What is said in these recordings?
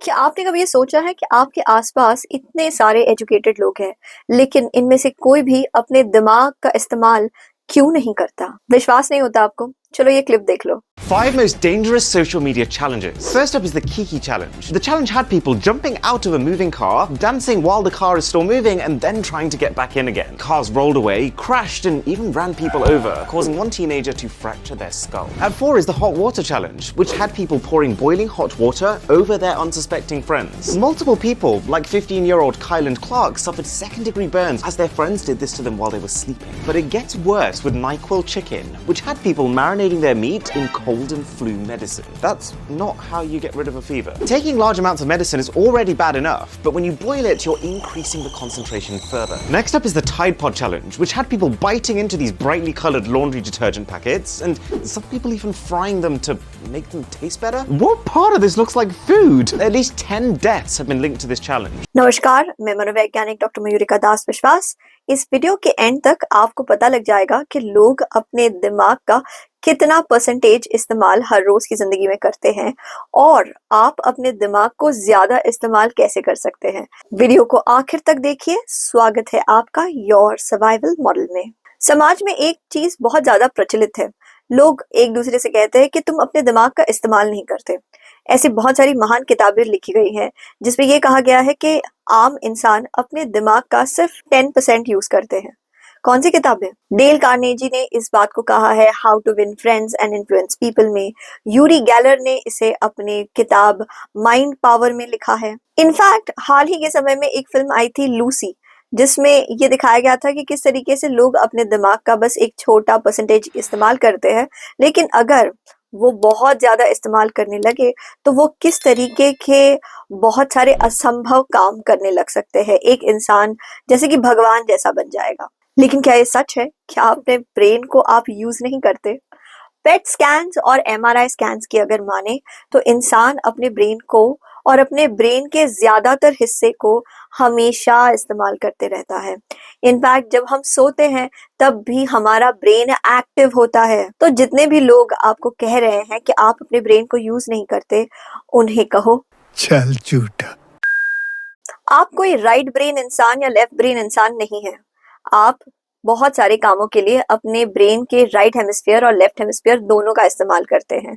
क्या आपने कभी ये सोचा है कि आपके आसपास इतने सारे एजुकेटेड लोग हैं, लेकिन इनमें से कोई भी अपने दिमाग का इस्तेमाल क्यों नहीं करता? विश्वास नहीं होता आपको? चलो ये क्लिप देख लो। 5 most dangerous social media challenges. First up is the Kiki challenge. The challenge had people jumping out of a moving car, dancing while the car is still moving, and then trying to get back in again. Cars rolled away, crashed, and even ran people over, causing one teenager to fracture their skull. At 4 is the hot water challenge, which had people pouring boiling hot water over their unsuspecting friends. Multiple people, like 15-year-old Kyland Clark, suffered second-degree burns as their friends did this to them while they were sleeping. But it gets worse with NyQuil chicken, which had people marinating their meat in cold and flu medicine. That's not how you get rid of a fever. Taking large amounts of medicine is already bad enough, but when you boil it, you're increasing the concentration further. Next up is the Tide Pod challenge, which had people biting into these brightly colored laundry detergent packets, and some people even frying them to make them taste better. What part of this looks like food? At least 10 deaths have been linked to this challenge. नमस्कार, मैं मनोवैज्ञानिक doctor Mayurika दास विश्वास। इस video के and तक आपको पता लग जाएगा कि लोग अपने दिमाग का कितना परसेंटेज इस्तेमाल हर रोज की जिंदगी में करते हैं और आप अपने दिमाग को ज्यादा इस्तेमाल कैसे कर सकते हैं। वीडियो को आखिर तक देखिए। स्वागत है आपका योर सर्वाइवल मॉडल में। समाज में एक चीज बहुत ज्यादा प्रचलित है। लोग एक दूसरे से कहते हैं कि तुम अपने दिमाग का इस्तेमाल नहीं करते। ऐसी बहुत सारी महान किताबें लिखी गई हैं जिसमें यह कहा गया है कि आम इंसान अपने दिमाग का सिर्फ 10% यूज करते हैं। कौन सी किताबें? डेल कार्नेजी ने इस बात को कहा है how to win friends and influence people में। यूरी गैलर ने इसे अपने किताब माइंड पावर में लिखा है। इनफैक्ट हाल ही के समय में एक फिल्म आई थी लूसी, जिसमें ये दिखाया गया था कि किस तरीके से लोग अपने दिमाग का बस एक छोटा परसेंटेज इस्तेमाल करते हैं, लेकिन अगर वो बहुत ज्यादा इस्तेमाल करने लगे तो वो किस तरीके के बहुत सारे असंभव काम करने लग सकते हैं। एक इंसान जैसे कि भगवान जैसा बन जाएगा। लेकिन क्या ये सच है? क्या अपने ब्रेन को आप यूज नहीं करते? पेट स्कैन्स और एमआरआई स्कैन्स की अगर माने तो इंसान अपने ब्रेन को और अपने ब्रेन के ज्यादातर हिस्से को हमेशा इस्तेमाल करते रहता है। इनफैक्ट जब हम सोते हैं तब भी हमारा ब्रेन एक्टिव होता है। तो जितने भी लोग आपको कह रहे हैं कि आप अपने ब्रेन को यूज नहीं करते, उन्हें कहो चल झूठा। आप कोई राइट ब्रेन इंसान या लेफ्ट ब्रेन इंसान नहीं है। आप बहुत सारे कामों के लिए अपने ब्रेन के राइट हेमिस्फीयर और लेफ्ट हेमिस्फीयर दोनों का इस्तेमाल करते हैं।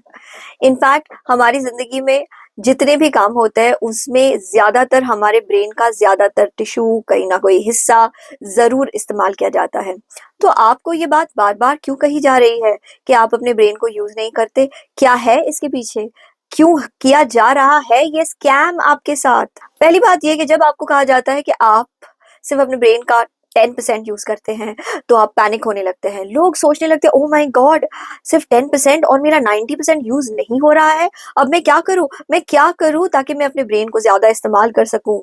इनफैक्ट हमारी जिंदगी में जितने भी काम होते हैं उसमें ज्यादातर हमारे ब्रेन का ज्यादातर टिश्यू, कहीं ना कोई हिस्सा जरूर इस्तेमाल किया जाता है। तो आपको ये बात बार बार क्यों कही जा रही है कि आप अपने ब्रेन को यूज नहीं करते? क्या है इसके पीछे? क्यों किया जा रहा है ये स्कैम आपके साथ? पहली बात ये कि जब आपको कहा जाता है कि आप सिर्फ अपने ब्रेन का 10% यूज करते हैं तो आप पैनिक होने लगते हैं। लोग सोचने लगते हैं, ओह माय गॉड, सिर्फ 10% और मेरा 90% यूज नहीं हो रहा है। अब मैं क्या करूं ताकि मैं अपने ब्रेन को ज्यादा इस्तेमाल कर सकूं।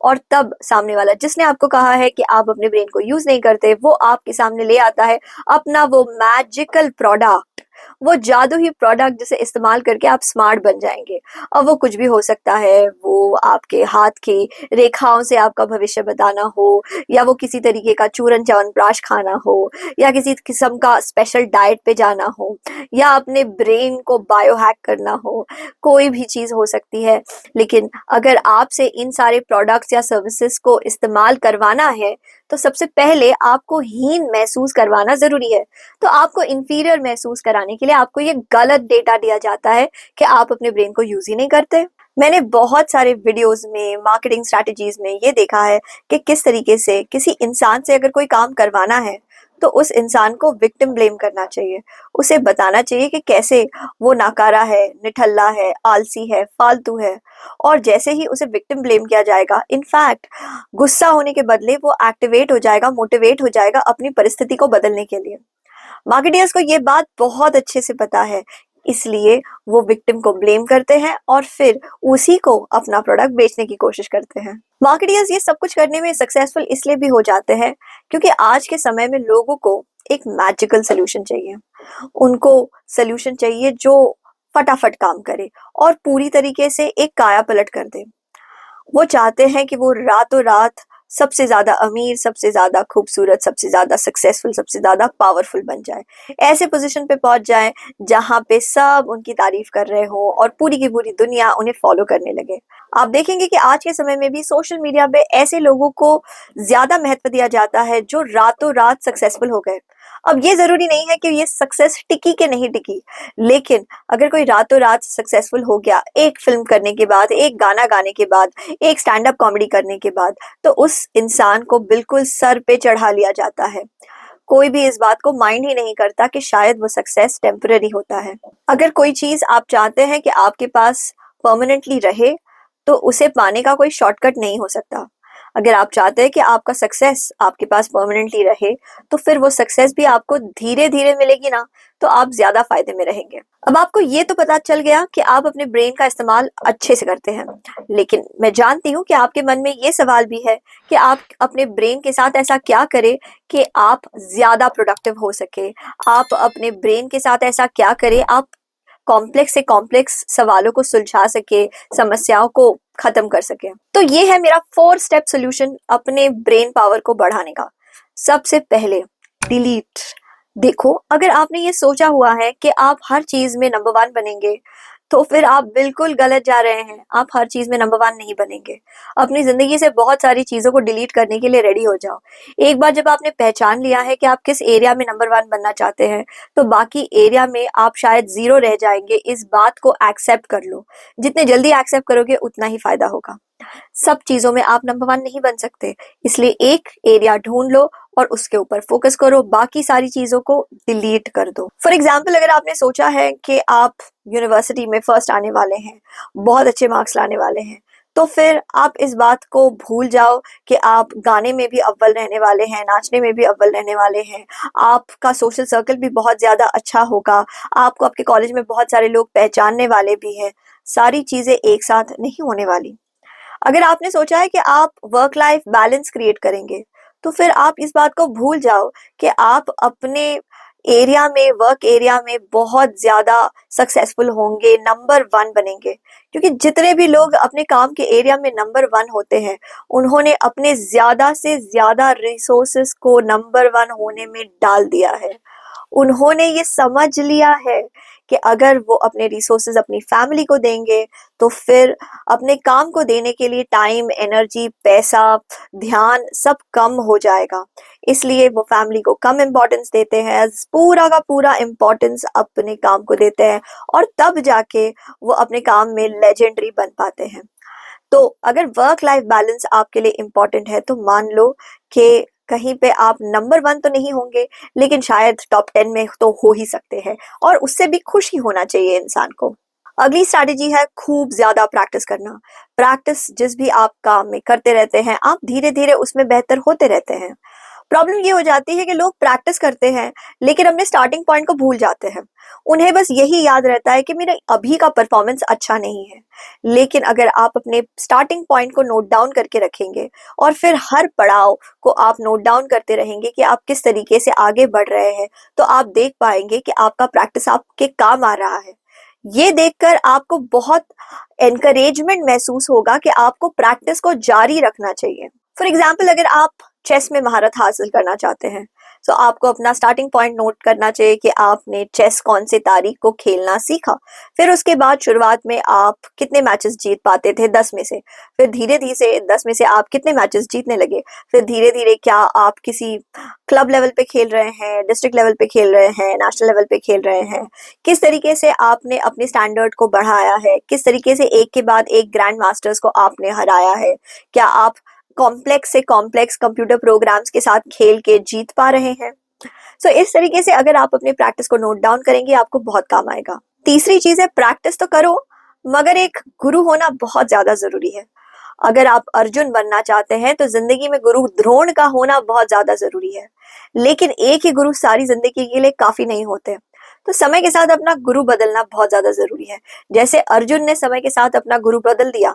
और तब सामने वाला जिसने आपको कहा है कि आप अपने ब्रेन को यूज नहीं करते, वो आपके सामने ले आता है अपना वो मैजिकल प्रोडक्ट, वो जादुई प्रोडक्ट जिसे इस्तेमाल करके आप स्मार्ट बन जाएंगे। अब वो कुछ भी हो सकता है, वो आपके हाथ की रेखाओं से आपका भविष्य बताना हो, या वो किसी तरीके का चूरन च्यवनप्राश खाना हो, या किसी किस्म का स्पेशल डाइट पे जाना हो, या अपने ब्रेन को बायोहैक करना हो। कोई भी चीज हो सकती है। लेकिन अगर आपसे इन सारे प्रोडक्ट्स या सर्विसेज को इस्तेमाल करवाना है तो सबसे पहले आपको हीन महसूस करवाना जरूरी है। तो आपको इंफीरियर महसूस कराने के लिए आपको ये गलत डेटा दिया जाता है कि आप अपने ब्रेन को यूज ही नहीं करते। मैंने बहुत सारे वीडियोस में, मार्केटिंग स्ट्रैटेजीज में ये देखा है कि किस तरीके से किसी इंसान से अगर कोई काम करवाना है तो उस इंसान को विक्टिम ब्लेम करना चाहिए। उसे बताना चाहिए कि कैसे वो नाकारा है, निठल्ला है, आलसी है, फालतू है। और जैसे ही उसे विक्टिम ब्लेम किया जाएगा, इनफैक्ट गुस्सा होने के बदले वो एक्टिवेट हो जाएगा, मोटिवेट हो जाएगा अपनी परिस्थिति को बदलने के लिए। मार्केटर्स को ये बात बहुत अच्छे से पता है, इसलिए वो विक्टिम को ब्लेम करते हैं और फिर उसी को अपना प्रोडक्ट बेचने की कोशिश करते हैं। मार्केटर्स ये सब कुछ करने में सक्सेसफुल इसलिए भी हो जाते हैं क्योंकि आज के समय में लोगों को एक मैजिकल सोल्यूशन चाहिए। उनको सोल्यूशन चाहिए जो फटाफट काम करे और पूरी तरीके से एक काया पलट कर दे। वो चाहते हैं कि वो रातों रात सबसे ज्यादा अमीर, सबसे ज्यादा खूबसूरत, सबसे ज्यादा सक्सेसफुल, सबसे ज्यादा पावरफुल बन जाए, ऐसे पोजीशन पे पहुंच जाए जहां पे सब उनकी तारीफ कर रहे हो और पूरी की पूरी दुनिया उन्हें फॉलो करने लगे। आप देखेंगे कि आज के समय में भी सोशल मीडिया पे ऐसे लोगों को ज्यादा महत्व दिया जाता है जो रातों रात सक्सेसफुल हो गए। अब ये जरूरी नहीं है कि ये सक्सेस टिकी के नहीं टिकी, लेकिन अगर कोई रातों रात सक्सेसफुल हो गया एक फिल्म करने के बाद, एक गाना गाने के बाद, एक स्टैंड अप कॉमेडी करने के बाद, तो उस इंसान को बिल्कुल सर पे चढ़ा लिया जाता है। कोई भी इस बात को माइंड ही नहीं करता कि शायद वो सक्सेस टेम्पररी होता है। अगर कोई चीज आप चाहते हैं कि आपके पास परमानेंटली रहे, तो उसे पाने का कोई शॉर्टकट नहीं हो सकता। अगर आप चाहते हैं कि आपका सक्सेस आपके पास परमानेंटली रहे, तो फिर वो सक्सेस भी आपको धीरे धीरे मिलेगी ना, तो आप ज्यादा फायदे में रहेंगे। अब आपको ये तो पता चल गया कि आप अपने ब्रेन का इस्तेमाल अच्छे से करते हैं, लेकिन मैं जानती हूँ कि आपके मन में ये सवाल भी है कि आप अपने ब्रेन के साथ ऐसा क्या करें कि आप ज्यादा प्रोडक्टिव हो सके। आप अपने ब्रेन के साथ ऐसा क्या करें आप कॉम्प्लेक्स से कॉम्प्लेक्स सवालों को सुलझा सके, समस्याओं को खत्म कर सके। तो ये है मेरा 4 स्टेप सोल्यूशन अपने ब्रेन पावर को बढ़ाने का। सबसे पहले डिलीट। देखो, अगर आपने ये सोचा हुआ है कि आप हर चीज में नंबर 1 बनेंगे, तो फिर आप बिल्कुल गलत जा रहे हैं। आप हर चीज में नंबर 1 नहीं बनेंगे। अपनी जिंदगी से बहुत सारी चीजों को डिलीट करने के लिए रेडी हो जाओ। एक बार जब आपने पहचान लिया है कि आप किस एरिया में नंबर 1 बनना चाहते हैं, तो बाकी एरिया में आप शायद 0 रह जाएंगे। इस बात को एक्सेप्ट कर लो। जितने जल्दी एक्सेप्ट करोगे उतना ही फायदा होगा। सब चीजों में आप नंबर 1 नहीं बन सकते, इसलिए एक एरिया ढूंढ लो और उसके ऊपर फोकस करो, बाकी सारी चीजों को डिलीट कर दो। फॉर एग्जाम्पल, अगर आपने सोचा है कि आप यूनिवर्सिटी में फर्स्ट आने वाले हैं, बहुत अच्छे मार्क्स लाने वाले हैं, तो फिर आप इस बात को भूल जाओ कि आप गाने में भी अव्वल रहने वाले हैं, नाचने में भी अव्वल रहने वाले हैं, आपका सोशल सर्कल भी बहुत ज्यादा अच्छा होगा, आपको आपके कॉलेज में बहुत सारे लोग पहचानने वाले भी हैं। सारी चीजें एक साथ नहीं होने वाली। अगर आपने सोचा है कि आप वर्क लाइफ बैलेंस क्रिएट करेंगे, तो फिर आप इस बात को भूल जाओ कि आप अपने एरिया में, वर्क एरिया में बहुत ज्यादा सक्सेसफुल होंगे, नंबर 1 बनेंगे। क्योंकि जितने भी लोग अपने काम के एरिया में नंबर 1 होते हैं, उन्होंने अपने ज्यादा से ज्यादा रिसोर्सेस को नंबर 1 होने में डाल दिया है। उन्होंने ये समझ लिया है कि अगर वो अपने रिसोर्सेज अपनी फैमिली को देंगे, तो फिर अपने काम को देने के लिए टाइम, एनर्जी, पैसा, ध्यान सब कम हो जाएगा। इसलिए वो फैमिली को कम इम्पोर्टेंस देते हैं, पूरा का पूरा इम्पोर्टेंस अपने काम को देते हैं, और तब जाके वो अपने काम में लेजेंडरी बन पाते हैं। तो अगर वर्क लाइफ बैलेंस आपके लिए इम्पोर्टेंट है, तो मान लो कि कहीं पे आप नंबर 1 तो नहीं होंगे, लेकिन शायद टॉप 10 में तो हो ही सकते हैं, और उससे भी खुश ही होना चाहिए इंसान को। अगली स्ट्रैटेजी है खूब ज्यादा प्रैक्टिस करना। प्रैक्टिस जिस भी आप काम में करते रहते हैं, आप धीरे धीरे उसमें बेहतर होते रहते हैं। प्रॉब्लम ये हो जाती है कि लोग प्रैक्टिस करते हैं लेकिन अपने स्टार्टिंग पॉइंट को भूल जाते हैं। उन्हें बस यही याद रहता है कि मेरा अभी का परफॉर्मेंस अच्छा नहीं है। लेकिन अगर आप अपने स्टार्टिंग पॉइंट को नोट डाउन करके रखेंगे और फिर हर पड़ाव को आप नोट डाउन करते रहेंगे कि आप किस तरीके से आगे बढ़ रहे हैं, तो आप देख पाएंगे कि आपका प्रैक्टिस आपके काम आ रहा है। ये देखकर आपको बहुत एनकरेजमेंट महसूस होगा कि आपको प्रैक्टिस को जारी रखना चाहिए। फॉर एग्जाम्पल, अगर आप चेस में महारत हासिल करना चाहते हैं, तो आपको अपना स्टार्टिंग पॉइंट नोट करना चाहिए कि आपने चेस कौन सी तारीख को खेलना सीखा। फिर उसके बाद शुरुआत में आप कितने मैचेस जीत पाते थे 10 में से, फिर धीरे धीरे से 10 में से आप कितने मैचेस जीतने लगे, फिर धीरे धीरे क्या आप किसी क्लब लेवल पे खेल रहे हैं, डिस्ट्रिक्ट लेवल पे खेल रहे हैं, नेशनल लेवल पे खेल रहे हैं, किस तरीके से आपने अपने स्टैंडर्ड को बढ़ाया है, किस तरीके से एक के बाद एक ग्रैंड मास्टर्स को आपने हराया है, क्या आप कॉम्प्लेक्स से कॉम्प्लेक्स कंप्यूटर प्रोग्राम्स के साथ खेल के जीत पा रहे हैं। सो इस तरीके से अगर आप अपने प्रैक्टिस को नोट डाउन करेंगे, आपको बहुत काम आएगा। तीसरी चीज है, प्रैक्टिस तो करो मगर एक गुरु होना बहुत ज्यादा जरूरी है। अगर आप अर्जुन बनना चाहते हैं, तो जिंदगी में गुरु द्रोण का होना बहुत ज्यादा जरूरी है। लेकिन एक ही गुरु सारी जिंदगी के लिए काफी नहीं होते, तो समय के साथ अपना गुरु बदलना बहुत ज्यादा जरूरी है। जैसे अर्जुन ने समय के साथ अपना गुरु बदल दिया।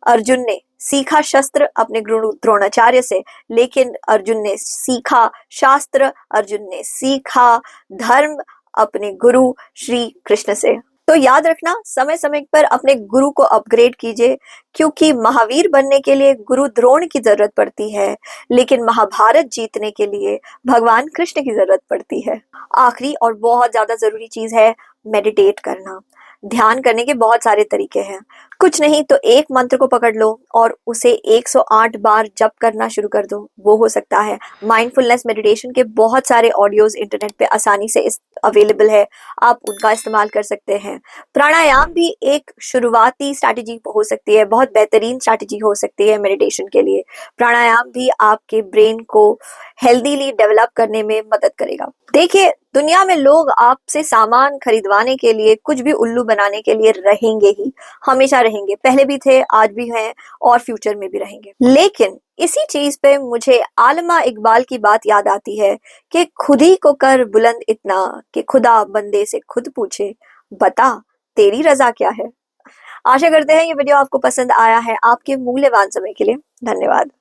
अर्जुन ने सीखा शस्त्र अपने गुरु द्रोणाचार्य से, लेकिन अर्जुन ने सीखा शास्त्र, अर्जुन ने सीखा धर्म अपने गुरु श्री कृष्ण से। तो याद रखना, समय समय पर अपने गुरु को अपग्रेड कीजिए, क्योंकि महावीर बनने के लिए गुरु द्रोण की जरूरत पड़ती है, लेकिन महाभारत जीतने के लिए भगवान कृष्ण की जरूरत पड़ती है। आखिरी और बहुत ज्यादा जरूरी चीज है मेडिटेट करना। ध्यान करने के बहुत सारे तरीके हैं। कुछ नहीं तो एक मंत्र को पकड़ लो और उसे 108 बार जप करना शुरू कर दो, वो हो सकता है। माइंडफुलनेस मेडिटेशन के बहुत सारे ऑडियोज इंटरनेट पे आसानी से अवेलेबल है, आप उनका इस्तेमाल कर सकते हैं। प्राणायाम भी एक शुरुआती स्ट्रैटेजी हो सकती है, बहुत बेहतरीन स्ट्रैटेजी हो सकती है मेडिटेशन के लिए। प्राणायाम भी आपके ब्रेन को हेल्दीली डेवलप करने में मदद करेगा। देखिए, दुनिया में लोग आपसे सामान खरीदवाने के लिए, कुछ भी उल्लू बनाने के लिए रहेंगे ही, हमेशा रहेंगे। पहले भी थे, आज भी हैं और फ्यूचर में भी रहेंगे। लेकिन इसी चीज पे मुझे आलमा इकबाल की बात याद आती है कि खुद ही को कर बुलंद इतना कि खुदा बंदे से खुद पूछे, बता तेरी रजा क्या है। आशा करते हैं ये वीडियो आपको पसंद आया है। आपके मूल्यवान समय के लिए धन्यवाद।